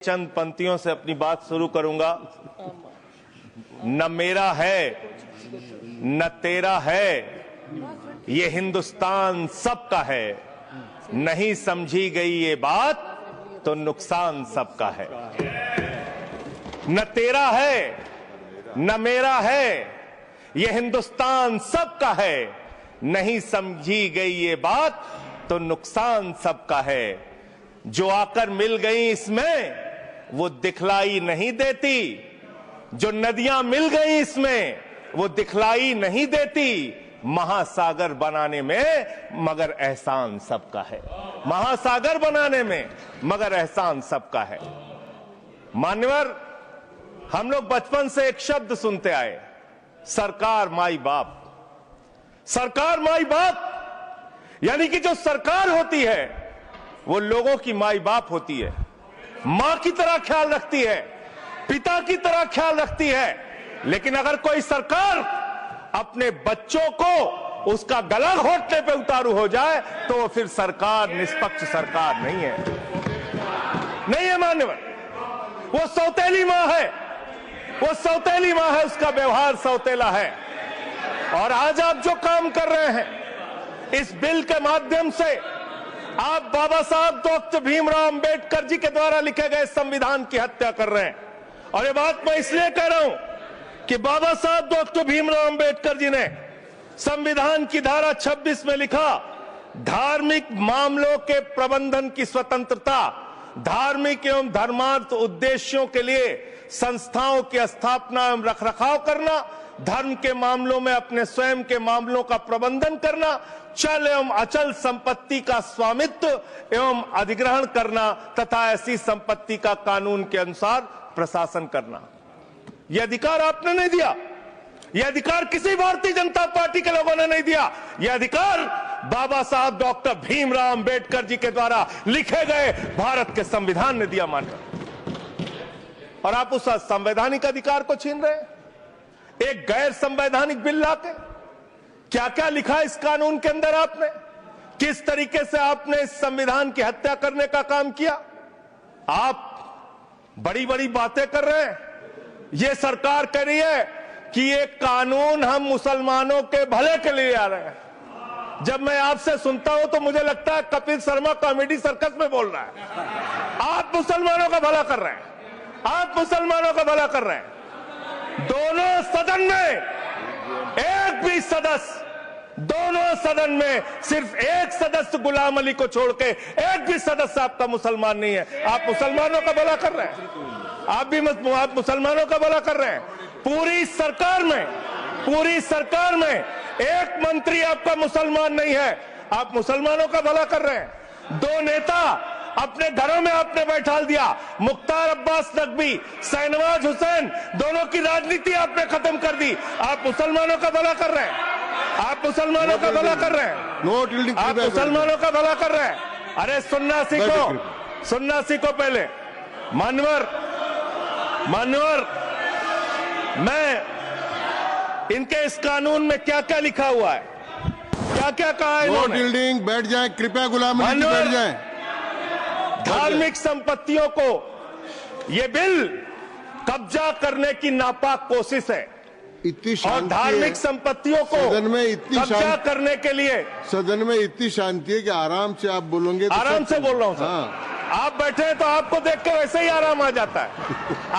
चंद पंक्तियों से अपनी बात शुरू करूंगा। न मेरा है न तेरा है, ये हिंदुस्तान सबका है। नहीं समझी गई ये बात तो नुकसान सबका है। न तेरा है न मेरा है, ये हिंदुस्तान सबका है। नहीं समझी गई ये बात तो नुकसान सबका है। जो आकर मिल गई इसमें वो दिखलाई नहीं देती, जो नदियां मिल गई इसमें वो दिखलाई नहीं देती। महासागर बनाने में मगर एहसान सबका है। महासागर बनाने में मगर एहसान सबका है। मान्यवर, हम लोग बचपन से एक शब्द सुनते आए, सरकार माई बाप। सरकार माई बाप यानी कि जो सरकार होती है वो लोगों की माई बाप होती है, मां की तरह ख्याल रखती है, पिता की तरह ख्याल रखती है। लेकिन अगर कोई सरकार अपने बच्चों को उसका गला घोटने पे उतारू हो जाए तो वो फिर सरकार निष्पक्ष सरकार नहीं है। नहीं है मान्यवर, वो सौतेली मां है, वो सौतेली मां है, उसका व्यवहार सौतेला है। और आज आप जो काम कर रहे हैं इस बिल के माध्यम से, आप बाबा साहब डॉक्टर भीमराव अंबेडकर जी के द्वारा लिखे गए संविधान की हत्या कर रहे हैं। और ये बात मैं इसलिए कह रहा हूं कि बाबा साहब डॉक्टर भीमराव अंबेडकर जी ने संविधान की धारा 26 में लिखा, धार्मिक मामलों के प्रबंधन की स्वतंत्रता, धार्मिक एवं धर्मार्थ उद्देश्यों के लिए संस्थाओं की स्थापना एवं रखरखाव करना, धर्म के मामलों में अपने स्वयं के मामलों का प्रबंधन करना, चल एवं अचल संपत्ति का स्वामित्व एवं अधिग्रहण करना तथा ऐसी संपत्ति का कानून के अनुसार प्रशासन करना। यह अधिकार आपने नहीं दिया, यह अधिकार किसी भारतीय जनता पार्टी के लोगों ने नहीं दिया। यह अधिकार बाबा साहब डॉक्टर भीमराव अंबेडकर जी के द्वारा लिखे गए भारत के संविधान ने दिया। मानकर और आप उस संवैधानिक अधिकार को छीन रहे हैं एक गैर संवैधानिक बिल लाके। क्या क्या लिखा इस कानून के अंदर आपने, किस तरीके से आपने इस संविधान की हत्या करने का काम किया। आप बड़ी बड़ी बातें कर रहे हैं। ये सरकार कह रही है कि ये कानून हम मुसलमानों के भले के लिए आ रहे हैं। जब मैं आपसे सुनता हूं तो मुझे लगता है कपिल शर्मा कॉमेडी सर्कस में बोल रहा है। आप मुसलमानों का भला कर रहे हैं, आप मुसलमानों का भला कर रहे हैं। दोनों सदन में एक भी सदस्य, दोनों सदन में सिर्फ एक सदस्य गुलाम अली को छोड़ के एक भी सदस्य आपका मुसलमान नहीं है। आप मुसलमानों का भला कर रहे हैं, आप मुसलमानों का भला कर रहे हैं। पूरी सरकार में एक मंत्री आपका मुसलमान नहीं है, आप मुसलमानों का भला कर रहे हैं। दो नेता अपने घरों में आपने बैठा दिया, मुख्तार अब्बास नकवी, शहनवाज हुसैन, दोनों की राजनीति आपने खत्म कर दी। आप मुसलमानों का भला कर रहे हैं, आप मुसलमानों का भला कर रहे हैं, आप मुसलमानों का भला कर रहे हैं। अरे सुनना सीखो, सुनना सीखो पहले। मान्यवर, मैं इनके इस कानून में क्या क्या लिखा हुआ है, क्या क्या कहा है इन्होंने। बैठ जाए कृपया, गुलाम अली बैठ जाए। धार्मिक संपत्तियों को यह बिल कब्जा करने की नापाक कोशिश है। इतनी और धार्मिक संपत्तियों को सदन में इतनी कब्जा करने के लिए सदन में इतनी शांति है कि आराम से आप बोलोगे तो आराम से बोल रहा हूं सर। हाँ। आप बैठे हैं तो आपको देख के वैसे ही आराम आ जाता है।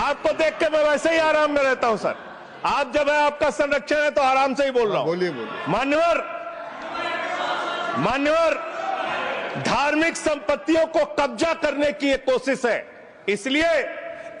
आपको देख के मैं वैसे ही आराम में रहता हूं सर। आप जब है आपका संरक्षण है तो आराम से ही बोल रहा हूं। बोलिए। मान्यवर, धार्मिक संपत्तियों को कब्जा करने की एक कोशिश है। इसलिए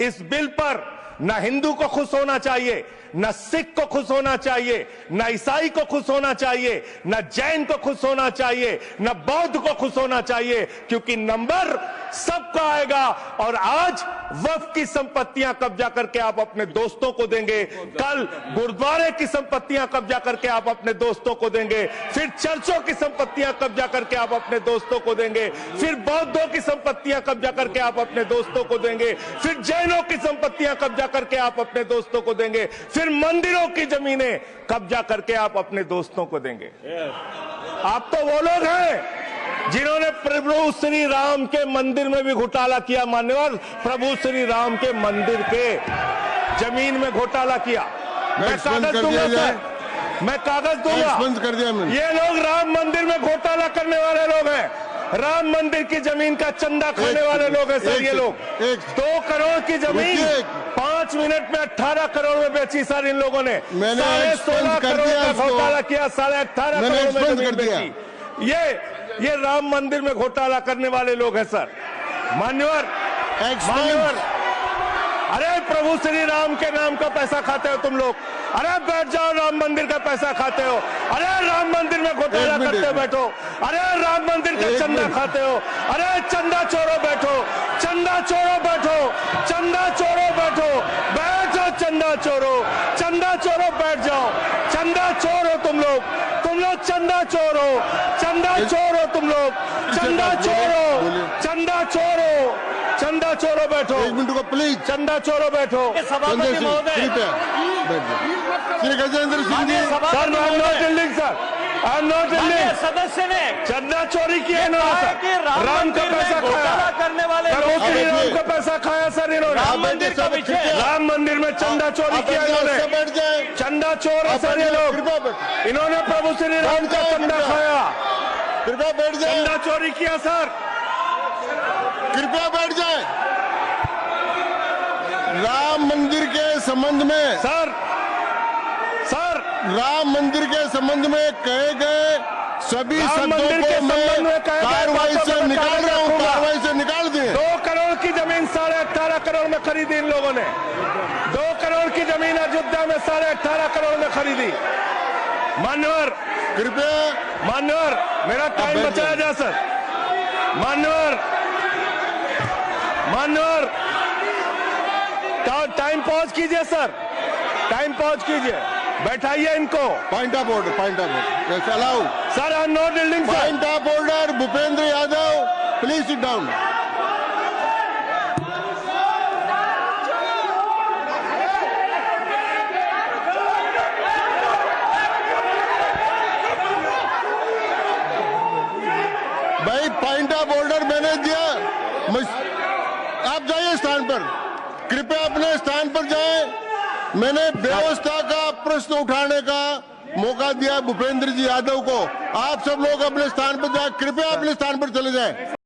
इस बिल पर न हिंदू को खुश होना चाहिए, न सिख को खुश होना चाहिए, न ईसाई को खुश होना चाहिए, न जैन को खुश होना चाहिए, न बौद्ध को खुश होना चाहिए, क्योंकि नंबर सबका आएगा। और आज वक्फ की संपत्तियां कब्जा करके आप अपने दोस्तों को देंगे, कल गुरुद्वारे की संपत्तियां कब्जा करके आप अपने दोस्तों को देंगे, फिर चर्चों की संपत्तियां कब्जा करके आप अपने दोस्तों को देंगे, फिर बौद्धों की संपत्तियां कब्जा करके आप अपने दोस्तों को देंगे, फिर जैनों की संपत्तियां कब्जा करके आप अपने दोस्तों को देंगे, फिर मंदिरों की जमीनें कब्जा करके आप अपने दोस्तों को देंगे। आप तो वो लोग हैं जिन्होंने प्रभु श्री राम के मंदिर में भी घोटाला किया, मान्यवर, प्रभु श्री राम के मंदिर के जमीन में घोटाला किया। मैं कागज दूंगा सर, मैं कागज दूंगा। बंद कर दिया मैंने। ये लोग राम मंदिर में घोटाला करने वाले लोग हैं, राम मंदिर की जमीन का चंदा खाने वाले लोग हैं सर। ये लोग 2 करोड़ की जमीन 5 मिनट में 18 करोड़ में बेची सर इन लोगों ने। 16.5 करोड़ का घोटाला किया, 18.5 करोड़ में जमीन बेची। ये राम मंदिर में घोटाला करने वाले लोग हैं सर। मान्यवर, अरे प्रभु श्री राम के नाम का पैसा खाते हो तुम लोग। अरे बैठ जाओ, राम मंदिर का पैसा खाते हो। अरे राम मंदिर में घोटाला करते हो, बैठो। अरे राम मंदिर का चंदा खाते हो। अरे चंदा चोरो बैठो, चंदा चोरो बैठो, चंदा चोरो बैठो, बैठ जाओ, चंदा चोरो, चंदा चोरो बैठ जाओ। चंदा चोरो तुम लोग चंदा चोरो, चंदा चोरो तुम लोग, चंदा चोरो, चंदा चोरो, चंदा चोरो बैठो। 1 मिनट को प्लीज, चंदा चोरो बैठो। सभापति महोदय, Shri Gajendra Singh ji. Sir, I am not dealing sir, I am not dealing. सदस्य ने चंदा चोरी किया इन्होंने, राम का पैसा खाया, करने वाले प्रभु श्री राम का पैसा खाया सर इन्होंने। राम मंदिर का विषय, राम मंदिर में चंदा चोरी किया इन्होंने। चंदा चोर है सर ये लोग। इन्होंने प्रभु श्री राम का चंदा खाया, कृपया बैठ जाए। चंदा चोरी किया सर। कृपया बैठ जाए। राम मंदिर के संबंध में सर राम मंदिर के संबंध में कहे गए सभी शब्दों को मैं कार्रवाई से निकाल रहा हूं, कार्रवाई से निकाल दिए। 2 करोड़ की जमीन 18.5 करोड़ में खरीदी इन लोगों ने। 2 करोड़ की जमीन अयोध्या में 18.5 करोड़ में खरीदी। मान्यवर, कृपया मान्यवर, मेरा टाइम बचाया जाए सर। मान्यवर, टाइम पॉज कीजिए सर, टाइम पॉज कीजिए, बैठाइए इनको। Point of order, point of order, allow sir. I am not dealing sir. Point of order, Bhupendra Yadav, please sit down. भाई पॉइंट ऑफ ऑर्डर मैंने दिया, आप जाइए स्थान पर, कृपया अपने स्थान पर जाएं। मैंने व्यवस्था का प्रश्न उठाने का मौका दिया भूपेंद्र जी यादव को। आप सब लोग अपने स्थान पर जाएं, कृपया अपने स्थान पर चले जाएं।